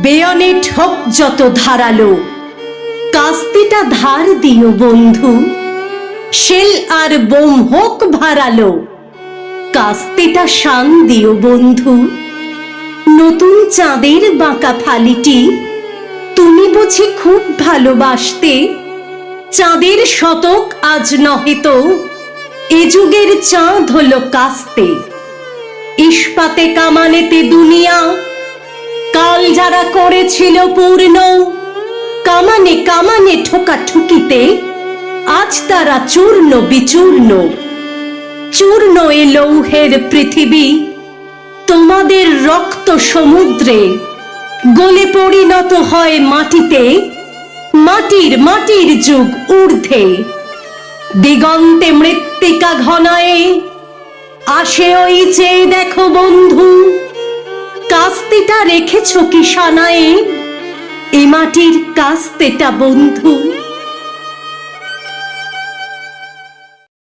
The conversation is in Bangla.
বেয়নেট হোক যত ধারালো, কাস্তিটা ধার দিও বন্ধু। শেল আর বোম হোক ভারালো, কাস্তিটা শান দিও বন্ধু। নতুন চাঁদের বাঁকা ফালিটি তুমি বুঝি খুব ভালোবাসতে। চাঁদের শতক আজ নহে তো, এ যুগের চাঁদ হলো কাস্তে। ইস্পাতে কামানেতে দুনিয়া কাল যারা করেছিল পূর্ণ, কামানে কামানে ঠোকা ঠুকিতে আজ তারা চূর্ণ বিচূর্ণ। চূর্ণ এ লৌহের পৃথিবী তোমাদের রক্ত সমুদ্রে গলে পরিণত হয় মাটিতে। মাটির মাটির যুগ ঊর্ধ্বে দিগন্তে মৃত্তিকা ঘনায়ে আসে ওই চেয়ে দেখো বন্ধু। কাস্তেটা রেখেছ কি সানায়ে, এ মাটির কাস্তেটা বন্ধু।